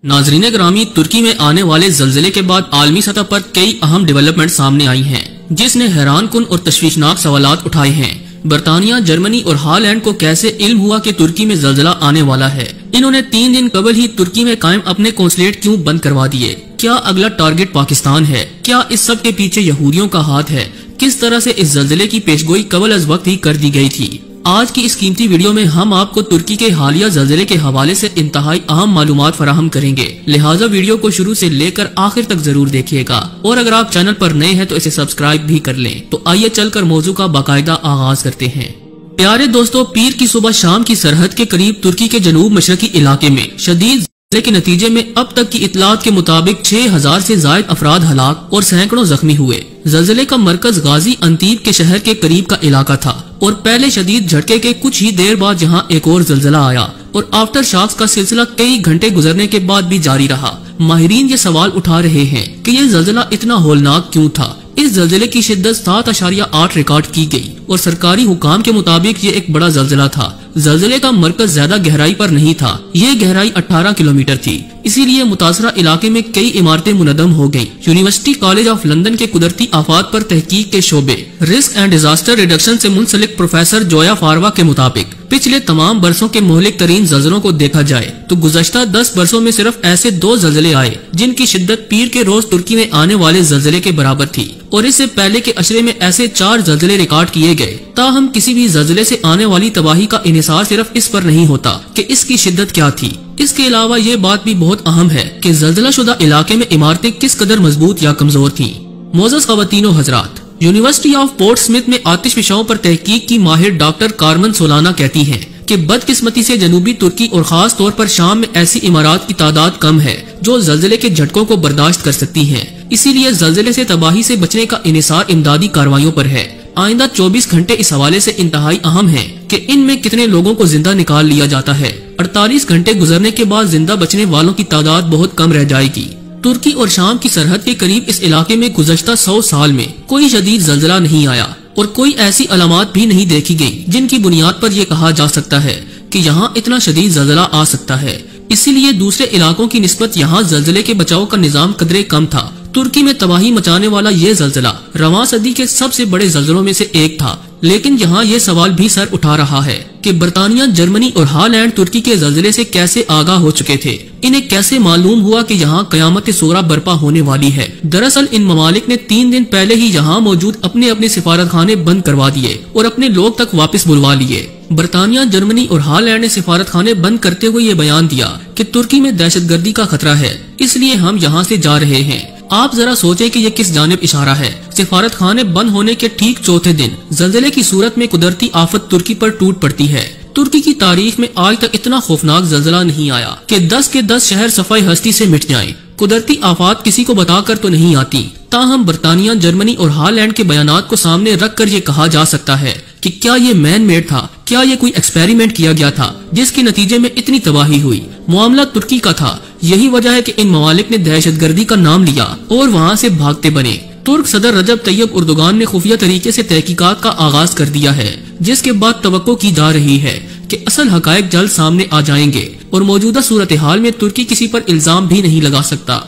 नाजरीन ग्रामी, तुर्की में आने वाले जल्जले के बाद आलमी सतह पर कई अहम डेवलपमेंट सामने आई हैं, जिसने हैरान कुन और तशवीशनाक सवालात उठाए हैं। बरतानिया, जर्मनी और हॉलैंड को कैसे इल्म हुआ कि तुर्की में जल्जला आने वाला है? इन्होंने 3 दिन कबल ही तुर्की में कायम अपने कौंसलेट क्यों बंद करवा दिए? क्या अगला टारगेट पाकिस्तान है? क्या इस सब के पीछे यहूदियों का हाथ है? किस तरह से इस जल्जले की पेशगोई कबल अज वक्त ही कर दी गई थी? आज की इस कीमती वीडियो में हम आपको तुर्की के हालिया जल्जले के हवाले से इंतहाई अहम मालूमात फराहम करेंगे, लिहाजा वीडियो को शुरू से लेकर आखिर तक जरूर देखिएगा। और अगर आप चैनल पर नए हैं तो इसे सब्सक्राइब भी कर लें। तो आइए चलकर मौजू का बाकायदा आगाज करते हैं। प्यारे दोस्तों, पीर की सुबह शाम की सरहद के करीब तुर्की के जनूब मशरकी इलाके में शदीद जल्जले के नतीजे में अब तक की इतलात के मुताबिक 6000 से जायद अफराद हलाक और सैकड़ों जख्मी हुए। जल्जले का मरकज गाजी अंतीब के शहर के करीब का इलाका था और पहले शदीद झटके के कुछ ही देर बाद यहां एक और जल्जला आया और आफ्टर शॉक्स का सिलसिला कई घंटे गुजरने के बाद भी जारी रहा। माहिरीन ये सवाल उठा रहे हैं कि ये जल्जला इतना होलनाक क्यों था। इस जल्जले की शिद्दत 7.8 रिकॉर्ड की गई और सरकारी हुकाम के मुताबिक ये एक बड़ा जल्जला था। जल्जले का मरकज ज्यादा गहराई पर नहीं था, ये गहराई 18 किलोमीटर थी, इसीलिए मुतासरा इलाके में कई इमारतें मुनदम हो गयी। यूनिवर्सिटी कॉलेज ऑफ लंदन के कुदरती आफात पर तहकीक के शोबे रिस्क एंड डिजास्टर रिडक्शन से मुंसलिक प्रोफेसर जोया फारवा के मुताबिक पिछले तमाम बरसों के मोहलिक तरीन जल्जलों को देखा जाए तो गुज़श्ता 10 बरसों में सिर्फ ऐसे 2 जल्जले आए जिनकी शिद्दत पीर के रोज तुर्की में आने वाले जल्जले के बराबर थी और इससे पहले के अशरे में ऐसे 4 जल्जले रिकॉर्ड किए गए। ताहम किसी भी जल्जले से आने वाली तबाही का इन्हिसार सिर्फ इस पर नहीं होता कि इसकी शिद्दत क्या थी। इसके अलावा ये बात भी बहुत अहम है कि जल्जला शुदा इलाके में इमारतें किस कदर मजबूत या कमजोर थीं। मोअज़्ज़ज़ ख़वातीन व हज़रात, यूनिवर्सिटी ऑफ पोर्ट्समिथ में आतिश विषयों पर तहकीक की माहिर डॉक्टर कार्मेन सोलाना कहती हैं कि बदकिस्मती से जनूबी तुर्की और खास तौर पर शाम में ऐसी इमारत की तादाद कम है जो जल्जले के झटकों को बर्दाश्त कर सकती हैं। इसीलिए जल्जले से तबाही से बचने का इन्हिसार इमदादी कार्रवाइयों पर है। आइंदा 24 घंटे इस हवाले से इंतहाई अहम है कि इनमें कितने लोगों को जिंदा निकाल लिया जाता है। 48 घंटे गुजरने के बाद जिंदा बचने वालों की तादाद बहुत कम रह जाएगी। तुर्की और शाम की सरहद के करीब इस इलाके में गुज़श्ता 100 साल में कोई शदीद जल्जला नहीं आया और कोई ऐसी अलामात भी नहीं देखी गई जिनकी बुनियाद पर यह कहा जा सकता है कि यहाँ इतना शदीद जल्जला आ सकता है। इसीलिए दूसरे इलाकों की निस्बत यहाँ जल्जले के बचाव का निजाम कदरे कम था। तुर्की में तबाही मचाने वाला ये जल्जला रवां सदी के सबसे बड़े जल्जलों में से एक था, लेकिन यहाँ ये सवाल भी सर उठा रहा है कि बरतानिया, जर्मनी और हॉलैंड तुर्की के जल्जले से कैसे आगाह हो चुके थे। इन्हें कैसे मालूम हुआ कि यहाँ कयामत सुगरा बर्पा होने वाली है? दरअसल इन ममालिक ने 3 दिन पहले ही यहाँ मौजूद अपने अपने सिफारत खाने बंद करवा दिए और अपने लोग तक वापस बुलवा लिए। बरतानिया, जर्मनी और हॉलैंड ने सिफारत खाने बंद करते हुए ये बयान दिया कि तुर्की में दहशतगर्दी का खतरा है, इसलिए हम यहाँ से जा रहे हैं। आप जरा सोचें कि ये किस जानिब इशारा है। सिफारत खाने बंद होने के ठीक चौथे दिन जल्जले की सूरत में कुदरती आफत तुर्की पर टूट पड़ती है। तुर्की की तारीख में आज तक इतना खौफनाक जल्जला नहीं आया कि 10 के 10 शहर सफाई हस्ती से मिट जाएं। कुदरती आफात किसी को बताकर तो नहीं आती, ताहम बरतानिया, जर्मनी और हॉलैंड के बयानात को सामने रख कर ये कहा जा सकता है कि क्या ये मैन मेड था? क्या ये कोई एक्सपेरिमेंट किया गया था जिसके नतीजे में इतनी तबाही हुई? मामला तुर्की का था। यही वजह है कि इन ममालिक ने दहशतगर्दी का नाम लिया और वहाँ से भागते बने। तुर्क सदर रजब तैयब उर्दुगान ने खुफिया तरीके से तहकीकात का आगाज कर दिया है, जिसके बाद तवक्को की जा रही है कि असल हकायक जल्द सामने आ जाएंगे और मौजूदा सूरत हाल में तुर्की किसी पर इल्जाम भी नहीं लगा सकता।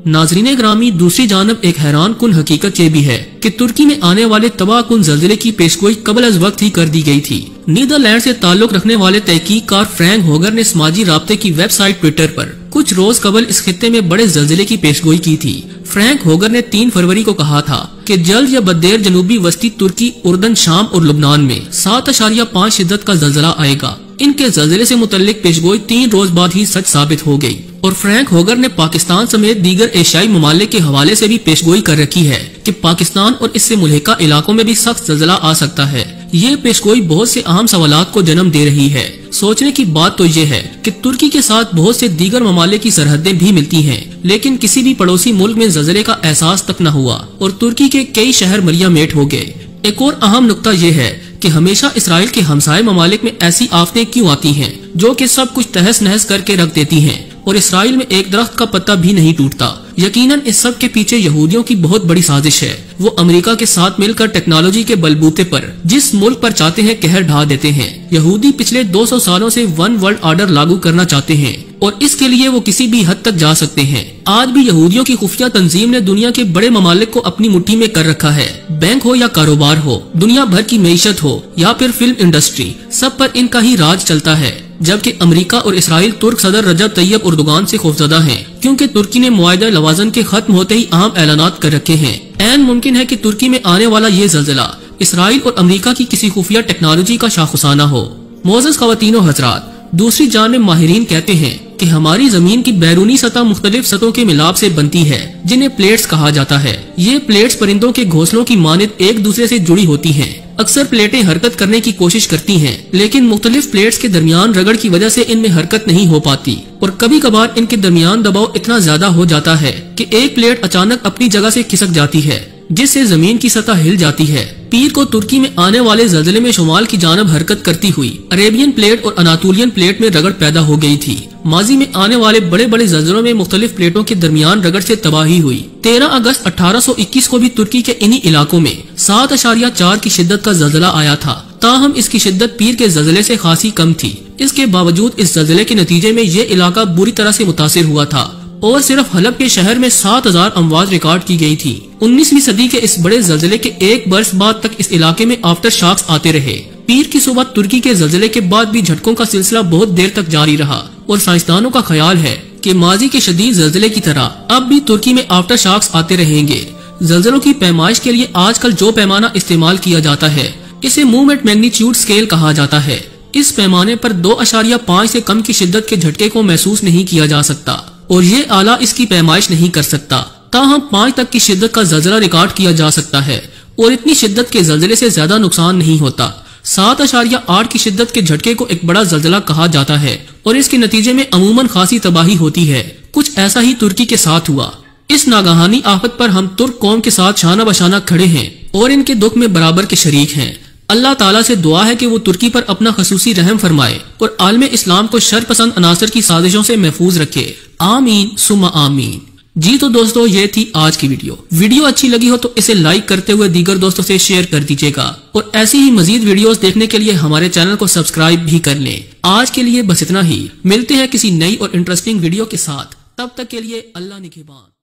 नाजरीन ग्रामी, दूसरी जानब एक हैरान कुन हकीकत ये भी है कि तुर्की में आने वाले तबाह कुन जल्जले की पेशगोई कबल अज वक्त ही कर दी गई थी। नीदरलैंड से ताल्लुक रखने वाले तहकीककार फ्रैंक होगर ने समाजी राब्ते की वेबसाइट ट्विटर पर कुछ रोज कबल इस खित्ते में बड़े जल्जले की पेशगोई की थी। फ्रैंक होगर ने 3 फरवरी को कहा था कि जल्द या बदेर जनूबी वस्ती तुर्की, उर्दन, शाम और लुबनान में 7.5 शिद्दत का जल्जला आएगा। इनके जल्जले से मुतल्लिक पेशगोई 3 रोज बाद ही सच साबित हो गई और फ्रैंक होगर ने पाकिस्तान समेत दीगर एशियाई ममालिक के हवाले से भी पेशगोई कर रखी है कि पाकिस्तान और इससे मुल्हिका इलाकों में भी सख्त जल्जला आ सकता है। ये पेशगोई बहुत से अहम सवालात को जन्म दे रही है। सोचने की बात तो ये है कि तुर्की के साथ बहुत से दीगर ममालिक की सरहदें भी मिलती हैं, लेकिन किसी भी पड़ोसी मुल्क में जल्जले का एहसास तक न हुआ और तुर्की के कई शहर मरिया मेट हो गए। एक और अहम नुक्ता ये है कि हमेशा इसराइल के हमसाये ममालिक में ऐसी आफतें क्यों आती हैं जो कि सब कुछ तहस नहस करके रख देती हैं और इसराइल में एक दरख्त का पत्ता भी नहीं टूटता। यकीनन इस सब के पीछे यहूदियों की बहुत बड़ी साजिश है। वो अमेरिका के साथ मिलकर टेक्नोलॉजी के बलबूते पर जिस मुल्क पर चाहते हैं कहर ढा देते हैं। यहूदी पिछले 200 सालों से वन वर्ल्ड ऑर्डर लागू करना चाहते हैं। اور اس کے لیے وہ کسی بھی حد تک جا سکتے ہیں۔ آج بھی یہودیوں کی خفیہ تنظیم نے دنیا کے بڑے ممالک کو اپنی مٹھی میں کر رکھا ہے۔ بینک ہو یا کاروبار ہو، دنیا بھر کی معیشت ہو یا پھر فلم انڈسٹری، سب پر ان کا ہی راج چلتا ہے۔ جبکہ امریکہ اور اسرائیل ترک صدر رجب طیب اردوغان سے خوفزدہ ہیں، کیونکہ ترکی نے معاہدہ لوازن کے ختم ہوتے ہی اہم اعلانات کر رکھے ہیں۔ عین ممکن ہے کہ ترکی میں آنے والا یہ زلزلہ اسرائیل اور امریکہ کی کسی خفیہ ٹیکنالوجی کا شاخسانہ ہو۔ معزز خواتین و حضرات، دوسری جانب ماہرین کہتے ہیں کہ ہماری زمین کی بیرونی سطح مختلف سطحوں کے ملاب سے بنتی ہے، جنہیں پلیٹس کہا جاتا ہے۔ یہ پلیٹس پرندوں کے گھونسلوں کی مانند ایک دوسرے سے جڑی ہوتی ہیں۔ اکثر پلیٹیں حرکت کرنے کی کوشش کرتی ہیں، لیکن مختلف پلیٹس کے درمیان رگڑ کی وجہ سے ان میں حرکت نہیں ہو پاتی، اور کبھی کبھار ان کے درمیان دباؤ اتنا زیادہ ہو جاتا ہے کہ ایک پلیٹ اچانک اپنی جگہ سے کھسک جاتی ہے، جس سے زمین کی سطح ہل جاتی ہے۔ پیر کو ترکی میں آنے والے زلزلے میں شمال کی جانب حرکت کرتی ہوئی عربین پلیٹ اور اناطولین پلیٹ میں رگڑ پیدا ہو گئی تھی۔ ماضی میں آنے والے بڑے بڑے زلزلوں میں مختلف پلیٹوں کے درمیان رگڑ سے تباہی ہوئی۔ 13 اگست 1821 کو بھی ترکی کے انہی علاقوں میں 7.4 کی شدت کا زلزلہ آیا تھا، تاہم اس کی شدت پیر کے زلزلے سے خاصی کم تھی۔ اس کے باوجود اس زلزلے کے نتیجے میں یہ علاقہ بری طرح سے متاثر ہوا تھا، اور صرف حلب کے شہر میں 7000 اموات ریکارڈ کی گئی تھی۔ 19ویں صدی کے اس بڑے زلزلے کے ایک برس بعد تک اس علاقے میں آفٹر شاکس آتے رہے۔ پیر کی صبح ترکی کے زلزلے کے بعد بھی جھٹکوں کا سلسلہ بہت دیر تک جاری رہا، اور سائنسدانوں کا خیال ہے کہ ماضی کے شدید زلزلے کی طرح اب بھی ترکی میں آفٹر شاکس آتے رہیں گے۔ زلزلوں کی پیمائش کے لیے آج کل جو پیمانہ استعمال کیا جاتا ہے، اسے موومنٹ میگنیچیوڈ اسکیل کہا جاتا ہے۔ اس پیمانے پر 2.5 سے کم کی شدت کے جھٹکے کو محسوس نہیں کیا جا سکتا، اور یہ آلہ اس کی پیمائش نہیں کر سکتا۔ تاہم 5 تک کی شدت کا زلزلہ ریکارڈ کیا جا سکتا ہے، اور اتنی شدت کے زلزلے سے زیادہ نقصان نہیں ہوتا۔ 7.8 کی شدت کے جھٹکے کو ایک بڑا زلزلہ کہا جاتا ہے، اور اس کے نتیجے میں عموماً خاصی تباہی ہوتی ہے۔ کچھ ایسا ہی ترکی کے ساتھ ہوا۔ اس ناگہانی آفت پر ہم ترک قوم کے ساتھ شانہ بشانہ کھڑے ہیں، اور ان کے دکھ میں برابر کے شریک ہیں۔ اللہ تعالیٰ سے دعا ہے کہ وہ ترکی پر اپنا خصوصی رحم فرمائے، اور عالم اسلام کو شر پسند عناصر کی سازشوں سے محفوظ رکھے۔ آمین ثم آمین۔ جی تو دوستو، یہ تھی آج کی ویڈیو اچھی لگی ہو تو اسے لائک کرتے ہوئے دیگر دوستوں سے شیئر کر دیجیے گا، اور ایسی ہی مزید ویڈیوز دیکھنے کے لیے ہمارے چینل کو سبسکرائب بھی کر لیں۔ آج کے لیے بس اتنا ہی، ملتے ہیں کسی نئی اور انٹرسٹنگ ویڈیو کے ساتھ، تب تک کے لیے اللہ نگہبان۔